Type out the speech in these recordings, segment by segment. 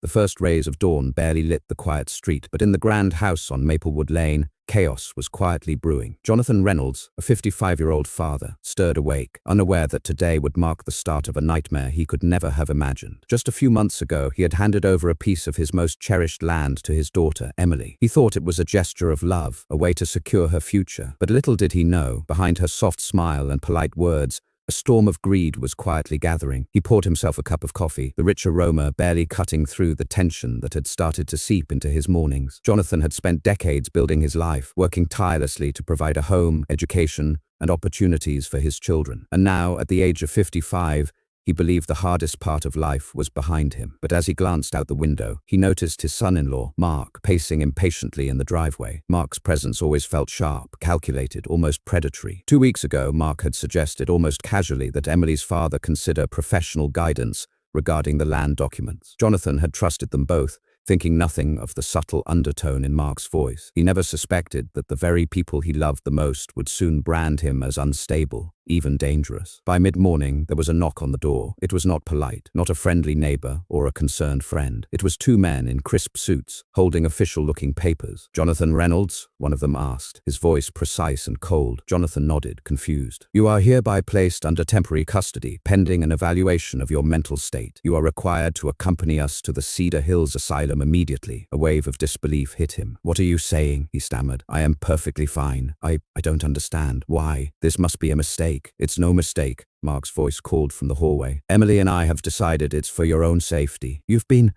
The first rays of dawn barely lit the quiet street, but in the grand house on Maplewood Lane, chaos was quietly brewing. Jonathan Reynolds, a 55-year-old father, stirred awake, unaware that today would mark the start of a nightmare he could never have imagined. Just a few months ago, he had handed over a piece of his most cherished land to his daughter, Emily. He thought it was a gesture of love, a way to secure her future. But little did he know, behind her soft smile and polite words, a storm of greed was quietly gathering. He poured himself a cup of coffee, the rich aroma barely cutting through the tension that had started to seep into his mornings. Jonathan had spent decades building his life, working tirelessly to provide a home, education, and opportunities for his children. And now, at the age of 55, he believed the hardest part of life was behind him. But as he glanced out the window, he noticed his son-in-law, Mark, pacing impatiently in the driveway. Mark's presence always felt sharp, calculated, almost predatory. 2 weeks ago, Mark had suggested almost casually that Emily's father consider professional guidance regarding the land documents. Jonathan had trusted them both, thinking nothing of the subtle undertone in Mark's voice. He never suspected that the very people he loved the most would soon brand him as unstable, even dangerous. By mid-morning, there was a knock on the door. It was not polite, not a friendly neighbor or a concerned friend. It was two men in crisp suits, holding official-looking papers. "Jonathan Reynolds?" one of them asked, his voice precise and cold. Jonathan nodded, confused. "You are hereby placed under temporary custody, pending an evaluation of your mental state. You are required to accompany us to the Cedar Hills Asylum immediately." A wave of disbelief hit him. "What are you saying?" he stammered. "I am perfectly fine. I don't understand. Why? This must be a mistake." "It's no mistake," Mark's voice called from the hallway. "Emily and I have decided it's for your own safety. You've been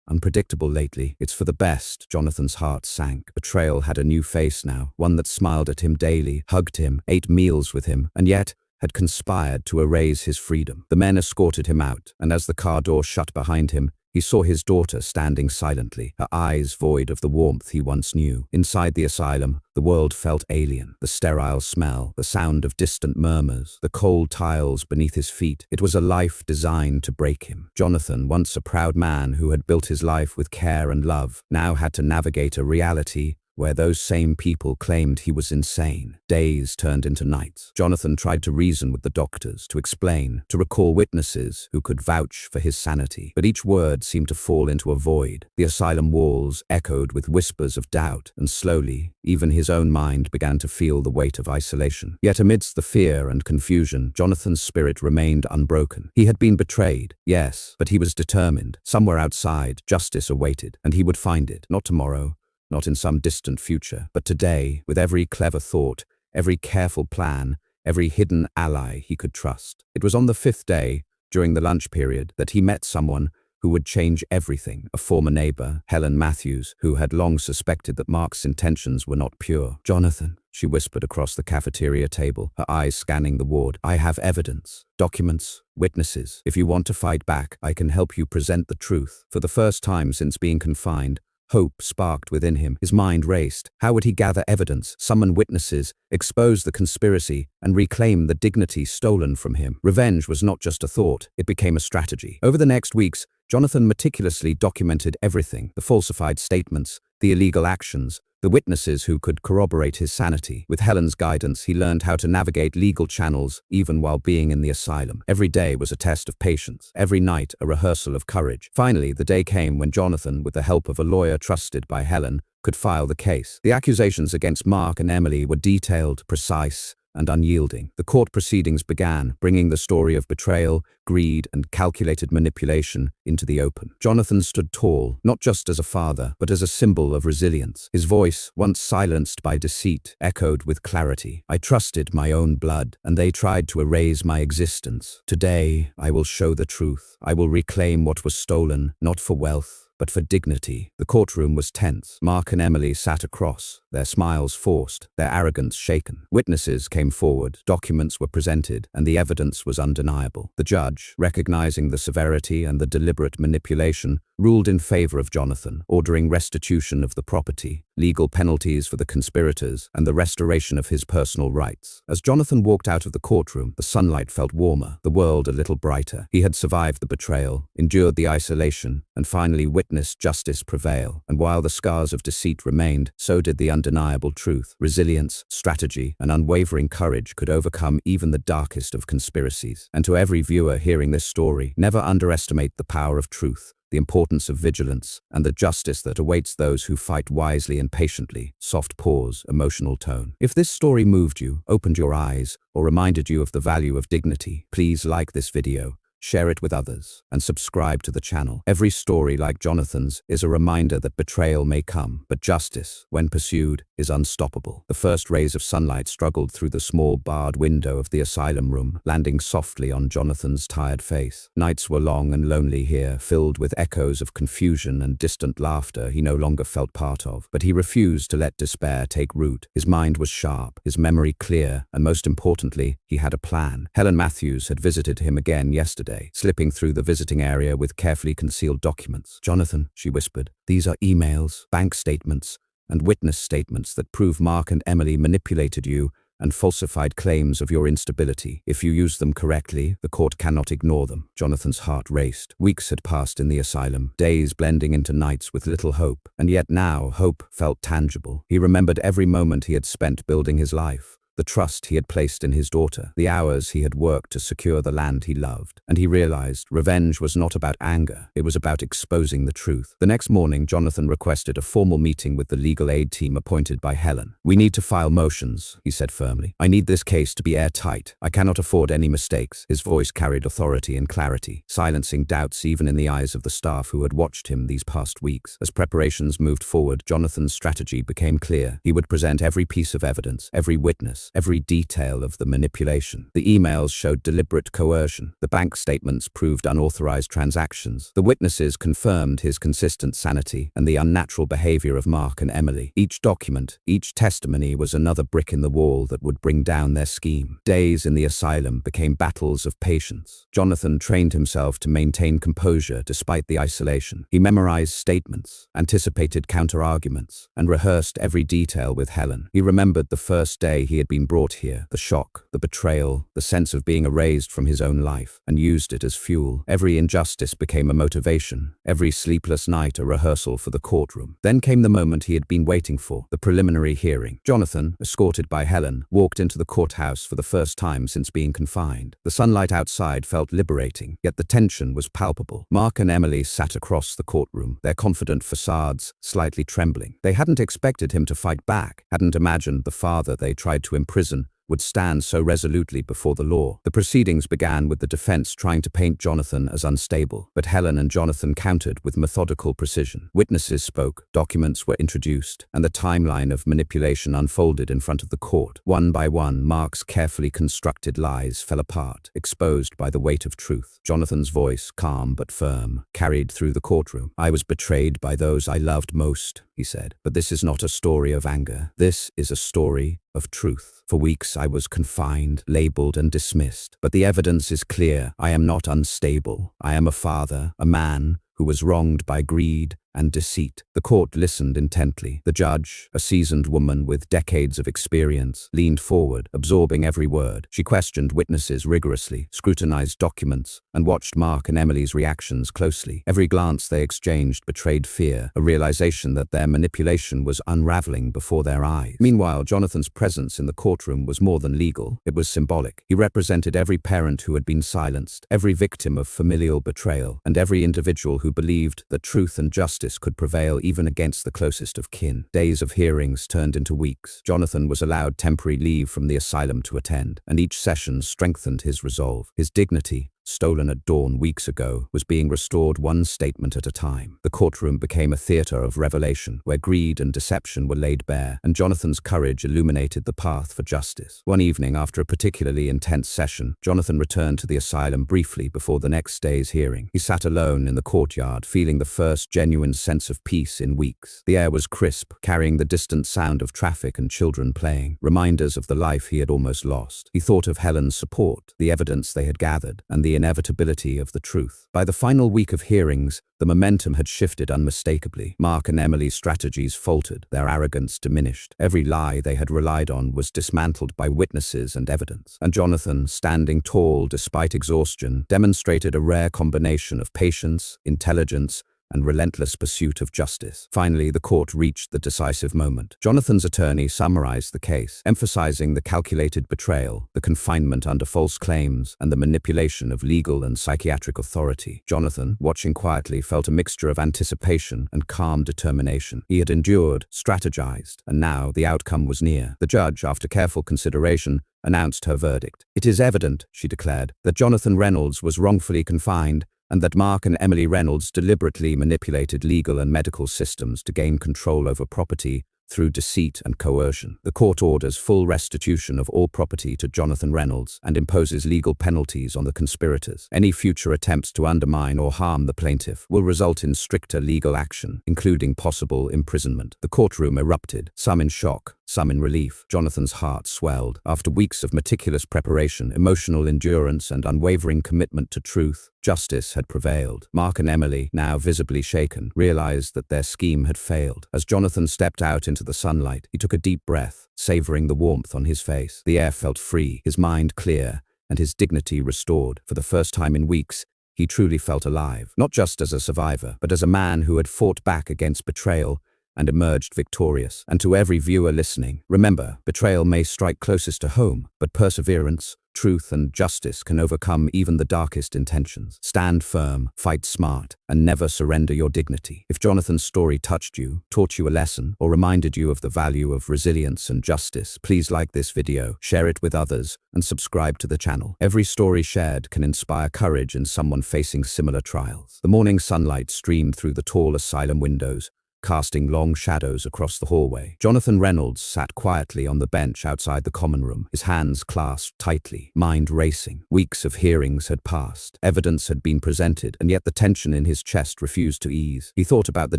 unpredictable lately. It's for the best." Jonathan's heart sank. Betrayal had a new face now, one that smiled at him daily, hugged him, ate meals with him, and yet had conspired to erase his freedom. The men escorted him out, and as the car door shut behind him, he saw his daughter standing silently, her eyes void of the warmth he once knew. Inside the asylum, the world felt alien. The sterile smell, the sound of distant murmurs, the cold tiles beneath his feet. It was a life designed to break him. Jonathan, once a proud man who had built his life with care and love, now had to navigate a reality where those same people claimed he was insane. Days turned into nights. Jonathan tried to reason with the doctors, to explain, to recall witnesses who could vouch for his sanity. But each word seemed to fall into a void. The asylum walls echoed with whispers of doubt, and slowly, even his own mind began to feel the weight of isolation. Yet amidst the fear and confusion, Jonathan's spirit remained unbroken. He had been betrayed, yes, but he was determined. Somewhere outside, justice awaited, and he would find it, not tomorrow, not in some distant future, but today, with every clever thought, every careful plan, every hidden ally he could trust. It was on the 5th day, during the lunch period, that he met someone who would change everything, a former neighbor, Helen Matthews, who had long suspected that Mark's intentions were not pure. "Jonathan," she whispered across the cafeteria table, her eyes scanning the ward, "I have evidence, documents, witnesses. If you want to fight back, I can help you present the truth." For the first time since being confined, hope sparked within him. His mind raced. How would he gather evidence, summon witnesses, expose the conspiracy, and reclaim the dignity stolen from him? Revenge was not just a thought, it became a strategy. Over the next weeks, Jonathan meticulously documented everything: the falsified statements, the illegal actions, the witnesses who could corroborate his sanity. With Helen's guidance, he learned how to navigate legal channels even while being in the asylum. Every day was a test of patience, every night a rehearsal of courage. Finally, the day came when Jonathan, with the help of a lawyer trusted by Helen, could file the case. The accusations against Mark and Emily were detailed, precise, and unyielding. The court proceedings began, bringing the story of betrayal, greed, and calculated manipulation into the open. Jonathan stood tall, not just as a father, but as a symbol of resilience. His voice, once silenced by deceit, echoed with clarity. "I trusted my own blood, and they tried to erase my existence. Today, I will show the truth. I will reclaim what was stolen, not for wealth, but for dignity." The courtroom was tense. Mark and Emily sat across, their smiles forced, their arrogance shaken. Witnesses came forward, documents were presented, and the evidence was undeniable. The judge, recognizing the severity and the deliberate manipulation, ruled in favor of Jonathan, ordering restitution of the property, legal penalties for the conspirators, and the restoration of his personal rights. As Jonathan walked out of the courtroom, the sunlight felt warmer, the world a little brighter. He had survived the betrayal, endured the isolation, and finally witnessed justice prevail. And while the scars of deceit remained, so did the undeniable truth. Resilience, strategy, and unwavering courage could overcome even the darkest of conspiracies. And to every viewer hearing this story, never underestimate the power of truth. the importance of vigilance, and the justice that awaits those who fight wisely and patiently. Soft pause, emotional tone. If this story moved you, opened your eyes, or reminded you of the value of dignity, please like this video, share it with others, and subscribe to the channel. Every story like Jonathan's is a reminder that betrayal may come, but justice, when pursued, is unstoppable. The first rays of sunlight struggled through the small barred window of the asylum room, landing softly on Jonathan's tired face. Nights were long and lonely here, filled with echoes of confusion and distant laughter he no longer felt part of. But he refused to let despair take root. His mind was sharp, his memory clear, and most importantly, he had a plan. Helen Matthews had visited him again yesterday, slipping through the visiting area with carefully concealed documents. "Jonathan," she whispered, "these are emails, bank statements, and witness statements that prove Mark and Emily manipulated you and falsified claims of your instability. If you use them correctly, the court cannot ignore them." Jonathan's heart raced. Weeks had passed in the asylum, days blending into nights with little hope, and yet now hope felt tangible. He remembered every moment he had spent building his life, the trust he had placed in his daughter, the hours he had worked to secure the land he loved. And he realized revenge was not about anger, it was about exposing the truth. The next morning, Jonathan requested a formal meeting with the legal aid team appointed by Helen. "We need to file motions," he said firmly. "I need this case to be airtight. I cannot afford any mistakes." His voice carried authority and clarity, silencing doubts even in the eyes of the staff who had watched him these past weeks. As preparations moved forward, Jonathan's strategy became clear. He would present every piece of evidence, every witness, every detail of the manipulation. The emails showed deliberate coercion. The bank statements proved unauthorized transactions. The witnesses confirmed his consistent sanity and the unnatural behavior of Mark and Emily. Each document, each testimony was another brick in the wall that would bring down their scheme. Days in the asylum became battles of patience. Jonathan trained himself to maintain composure despite the isolation. He memorized statements, anticipated counter-arguments, and rehearsed every detail with Helen. He remembered the first day he had been brought here, the shock, the betrayal, the sense of being erased from his own life, and used it as fuel. Every injustice became a motivation, every sleepless night a rehearsal for the courtroom. Then came the moment he had been waiting for, the preliminary hearing. Jonathan, escorted by Helen, walked into the courthouse for the first time since being confined. The sunlight outside felt liberating, yet the tension was palpable. Mark and Emily sat across the courtroom, their confident facades slightly trembling. They hadn't expected him to fight back, hadn't imagined the father they tried to imprison would stand so resolutely before the law. The proceedings began with the defense trying to paint Jonathan as unstable, but Helen and Jonathan countered with methodical precision. Witnesses spoke, documents were introduced, and the timeline of manipulation unfolded in front of the court. One by one, Mark's carefully constructed lies fell apart, exposed by the weight of truth. Jonathan's voice, calm but firm, carried through the courtroom. "I was betrayed by those I loved most," he said, "but this is not a story of anger. This is a story of truth. For weeks I was confined, labeled and dismissed. But the evidence is clear. I am not unstable. I am a father, a man who was wronged by greed and deceit." The court listened intently. The judge, a seasoned woman with decades of experience, leaned forward, absorbing every word. She questioned witnesses rigorously, scrutinized documents, and watched Mark and Emily's reactions closely. Every glance they exchanged betrayed fear, a realization that their manipulation was unraveling before their eyes. Meanwhile, Jonathan's presence in the courtroom was more than legal. It was symbolic. He represented every parent who had been silenced, every victim of familial betrayal, and every individual who believed that truth and justice could prevail even against the closest of kin. Days of hearings turned into weeks. Jonathan was allowed temporary leave from the asylum to attend, and each session strengthened his resolve. His dignity, stolen at dawn weeks ago, was being restored one statement at a time. The courtroom became a theater of revelation, where greed and deception were laid bare, and Jonathan's courage illuminated the path for justice. One evening, after a particularly intense session, Jonathan returned to the asylum briefly before the next day's hearing. He sat alone in the courtyard, feeling the first genuine sense of peace in weeks. The air was crisp, carrying the distant sound of traffic and children playing, reminders of the life he had almost lost. He thought of Helen's support, the evidence they had gathered, and the inevitability of the truth. By the final week of hearings, the momentum had shifted unmistakably. Mark and Emily's strategies faltered, their arrogance diminished. Every lie they had relied on was dismantled by witnesses and evidence. And Jonathan, standing tall despite exhaustion, demonstrated a rare combination of patience, intelligence, and relentless pursuit of justice. Finally, the court reached the decisive moment. Jonathan's attorney summarized the case, emphasizing the calculated betrayal, the confinement under false claims, and the manipulation of legal and psychiatric authority. Jonathan, watching quietly, felt a mixture of anticipation and calm determination. He had endured, strategized, and now the outcome was near. The judge, after careful consideration, announced her verdict. "It is evident," she declared, "that Jonathan Reynolds was wrongfully confined and that Mark and Emily Reynolds deliberately manipulated legal and medical systems to gain control over property through deceit and coercion. The court orders full restitution of all property to Jonathan Reynolds and imposes legal penalties on the conspirators. Any future attempts to undermine or harm the plaintiff will result in stricter legal action, including possible imprisonment." The courtroom erupted, some in shock, some in relief. Jonathan's heart swelled. After weeks of meticulous preparation, emotional endurance, and unwavering commitment to truth, justice had prevailed. Mark and Emily, now visibly shaken, realized that their scheme had failed. As Jonathan stepped out into the sunlight, he took a deep breath, savoring the warmth on his face. The air felt free, his mind clear, and his dignity restored. For the first time in weeks, he truly felt alive, not just as a survivor, but as a man who had fought back against betrayal and emerged victorious. And to every viewer listening, remember, betrayal may strike closest to home, but perseverance, truth, and justice can overcome even the darkest intentions. Stand firm, fight smart, and never surrender your dignity. If Jonathan's story touched you, taught you a lesson, or reminded you of the value of resilience and justice, please like this video, share it with others, and subscribe to the channel. Every story shared can inspire courage in someone facing similar trials. The morning sunlight streamed through the tall asylum windows, casting long shadows across the hallway. Jonathan Reynolds sat quietly on the bench outside the common room, his hands clasped tightly, mind racing. Weeks of hearings had passed, evidence had been presented, and yet the tension in his chest refused to ease. He thought about the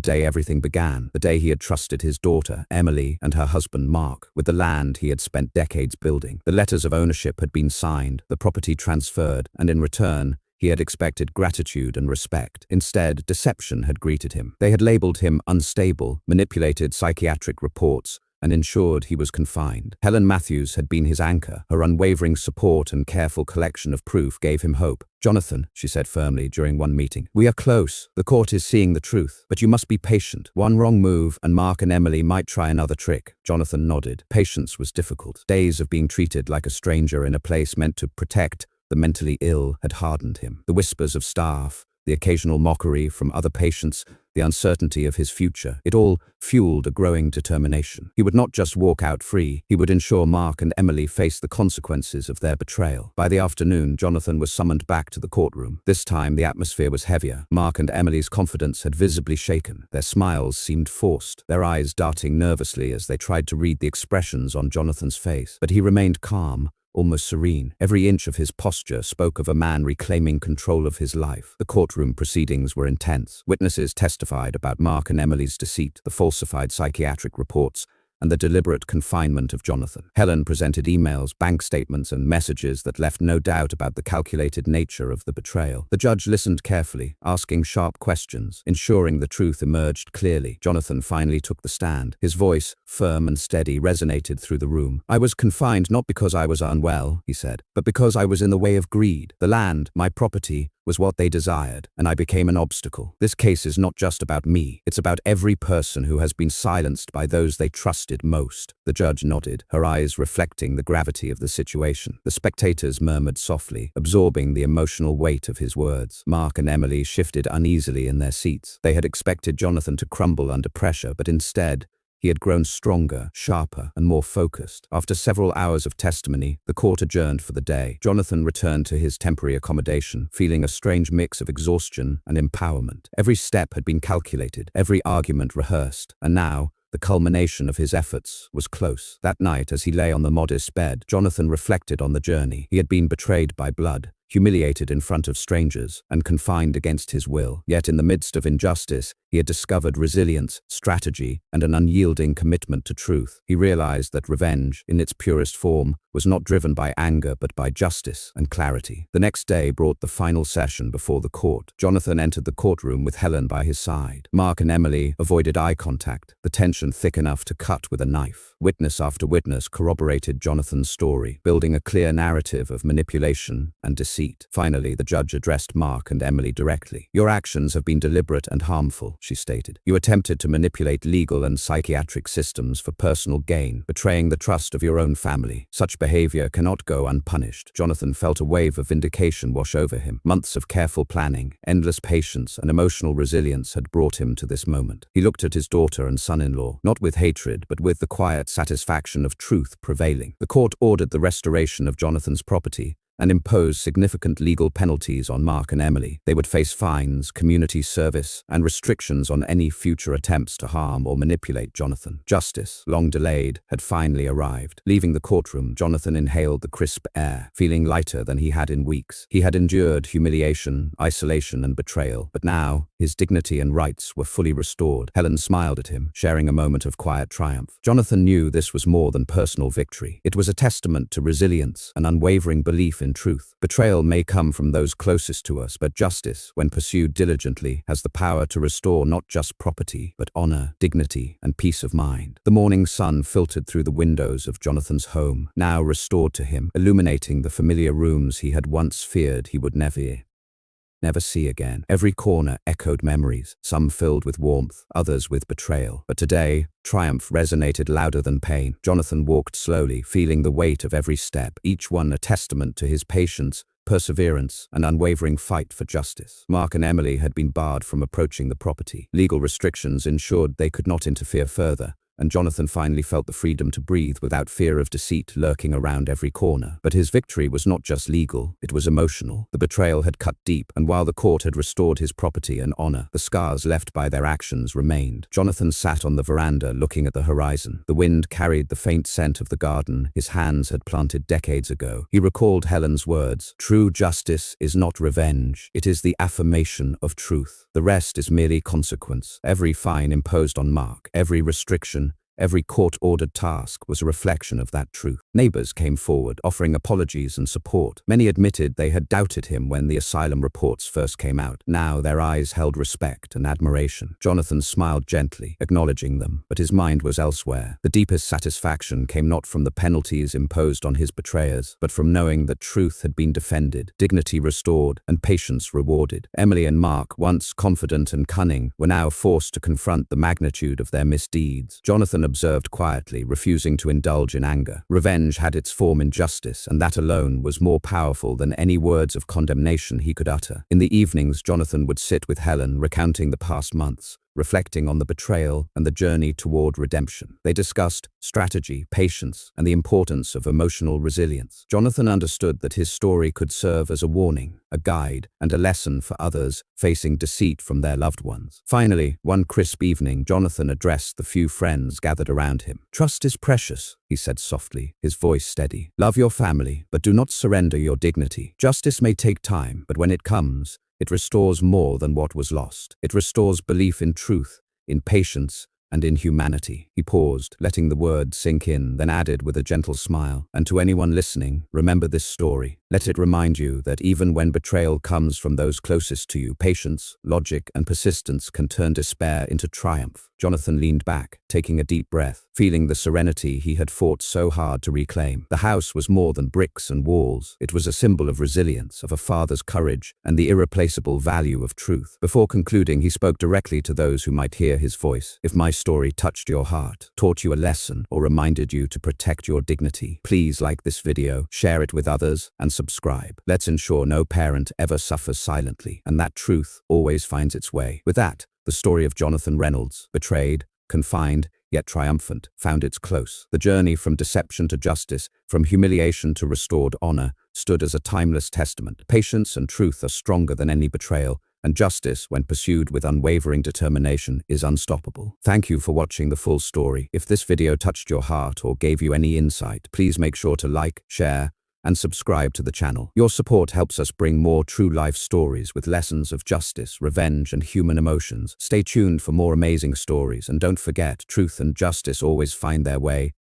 day everything began, the day he had trusted his daughter, Emily, and her husband, Mark, with the land he had spent decades building. The letters of ownership had been signed, the property transferred, and in return, he had expected gratitude and respect. Instead, deception had greeted him. They had labeled him unstable, manipulated psychiatric reports, and ensured he was confined. Helen Matthews had been his anchor. Her unwavering support and careful collection of proof gave him hope. "Jonathan," she said firmly during one meeting, "we are close. The court is seeing the truth. But you must be patient. One wrong move, and Mark and Emily might try another trick." Jonathan nodded. Patience was difficult. Days of being treated like a stranger in a place meant to protect the mentally ill had hardened him. The whispers of staff, the occasional mockery from other patients, the uncertainty of his future, it all fueled a growing determination. He would not just walk out free, he would ensure Mark and Emily faced the consequences of their betrayal. By the afternoon, Jonathan was summoned back to the courtroom. This time, the atmosphere was heavier. Mark and Emily's confidence had visibly shaken. Their smiles seemed forced, their eyes darting nervously as they tried to read the expressions on Jonathan's face. But he remained calm, almost serene. Every inch of his posture spoke of a man reclaiming control of his life. The courtroom proceedings were intense. Witnesses testified about Mark and Emily's deceit, the falsified psychiatric reports, and the deliberate confinement of Jonathan. Helen presented emails, bank statements, and messages that left no doubt about the calculated nature of the betrayal. The judge listened carefully, asking sharp questions, ensuring the truth emerged clearly. Jonathan finally took the stand. His voice, firm and steady, resonated through the room. "I was confined not because I was unwell," he said, "but because I was in the way of greed. The land, my property, was what they desired, and I became an obstacle. This case is not just about me. It's about every person who has been silenced by those they trusted most." The judge nodded, her eyes reflecting the gravity of the situation. The spectators murmured softly, absorbing the emotional weight of his words. Mark and Emily shifted uneasily in their seats. They had expected Jonathan to crumble under pressure, but instead, he had grown stronger, sharper, and more focused. After several hours of testimony, the court adjourned for the day. Jonathan returned to his temporary accommodation, feeling a strange mix of exhaustion and empowerment. Every step had been calculated, every argument rehearsed, and now, the culmination of his efforts was close. That night, as he lay on the modest bed, Jonathan reflected on the journey. He had been betrayed by blood, humiliated in front of strangers, and confined against his will. Yet in the midst of injustice, He had discovered resilience, strategy, and an unyielding commitment to truth. He realized that revenge, in its purest form, was not driven by anger but by justice and clarity. The next day brought the final session before the court. Jonathan entered the courtroom with Helen by his side. Mark and Emily avoided eye contact, the tension thick enough to cut with a knife. Witness after witness corroborated Jonathan's story, building a clear narrative of manipulation and deceit. Finally, the judge addressed Mark and Emily directly. "Your actions have been deliberate and harmful," she stated. "You attempted to manipulate legal and psychiatric systems for personal gain, betraying the trust of your own family. Such behavior cannot go unpunished." Jonathan felt a wave of vindication wash over him. Months of careful planning, endless patience, and emotional resilience had brought him to this moment. He looked at his daughter and son-in-law, not with hatred, but with the quiet satisfaction of truth prevailing. The court ordered the restoration of Jonathan's property and imposed significant legal penalties on Mark and Emily. They would face fines, community service, and restrictions on any future attempts to harm or manipulate Jonathan. Justice, long delayed, had finally arrived. Leaving the courtroom, Jonathan inhaled the crisp air, feeling lighter than he had in weeks. He had endured humiliation, isolation, and betrayal, but now his dignity and rights were fully restored. Helen smiled at him, sharing a moment of quiet triumph. Jonathan knew this was more than personal victory. It was a testament to resilience, an unwavering belief in truth. Betrayal may come from those closest to us, but justice, when pursued diligently, has the power to restore not just property, but honor, dignity, and peace of mind. The morning sun filtered through the windows of Jonathan's home, now restored to him, illuminating the familiar rooms he had once feared he would never see again. Every corner echoed memories, some filled with warmth, others with betrayal. But today, triumph resonated louder than pain. Jonathan walked slowly, feeling the weight of every step, each one a testament to his patience, perseverance, and unwavering fight for justice. Mark and Emily had been barred from approaching the property. Legal restrictions ensured they could not interfere further, and Jonathan finally felt the freedom to breathe without fear of deceit lurking around every corner. But his victory was not just legal, it was emotional. The betrayal had cut deep, and while the court had restored his property and honor, the scars left by their actions remained. Jonathan sat on the veranda looking at the horizon. The wind carried the faint scent of the garden his hands had planted decades ago. He recalled Helen's words, "True justice is not revenge, it is the affirmation of truth. The rest is merely consequence." Every fine imposed on Mark, every restriction, every court-ordered task was a reflection of that truth. Neighbors came forward, offering apologies and support. Many admitted they had doubted him when the asylum reports first came out. Now their eyes held respect and admiration. Jonathan smiled gently, acknowledging them, but his mind was elsewhere. The deepest satisfaction came not from the penalties imposed on his betrayers, but from knowing that truth had been defended, dignity restored, and patience rewarded. Emily and Mark, once confident and cunning, were now forced to confront the magnitude of their misdeeds. Jonathan observed quietly, refusing to indulge in anger. Revenge had its form in justice, and that alone was more powerful than any words of condemnation he could utter. In the evenings, Jonathan would sit with Helen, recounting the past months, reflecting on the betrayal and the journey toward redemption. They discussed strategy, patience, and the importance of emotional resilience. Jonathan understood that his story could serve as a warning, a guide, and a lesson for others facing deceit from their loved ones. Finally, one crisp evening, Jonathan addressed the few friends gathered around him. "Trust is precious," he said softly, his voice steady. "Love your family, but do not surrender your dignity. Justice may take time, but when it comes, it restores more than what was lost. It restores belief in truth, in patience, and in humanity." He paused, letting the words sink in, then added with a gentle smile, "And to anyone listening, remember this story. Let it remind you that even when betrayal comes from those closest to you, patience, logic, and persistence can turn despair into triumph." Jonathan leaned back, taking a deep breath, feeling the serenity he had fought so hard to reclaim. The house was more than bricks and walls. It was a symbol of resilience, of a father's courage, and the irreplaceable value of truth. Before concluding, he spoke directly to those who might hear his voice. "If my story touched your heart, taught you a lesson, or reminded you to protect your dignity, please like this video, share it with others, and subscribe. Let's ensure no parent ever suffers silently, and that truth always finds its way." With that, the story of Jonathan Reynolds, betrayed, confined, yet triumphant, found its close. The journey from deception to justice, from humiliation to restored honor, stood as a timeless testament. Patience and truth are stronger than any betrayal, and justice, when pursued with unwavering determination, is unstoppable. Thank you for watching the full story. If this video touched your heart or gave you any insight, please make sure to like, share, and subscribe to the channel. Your support helps us bring more true life stories with lessons of justice, revenge, and human emotions. Stay tuned for more amazing stories, and don't forget, truth and justice always find their way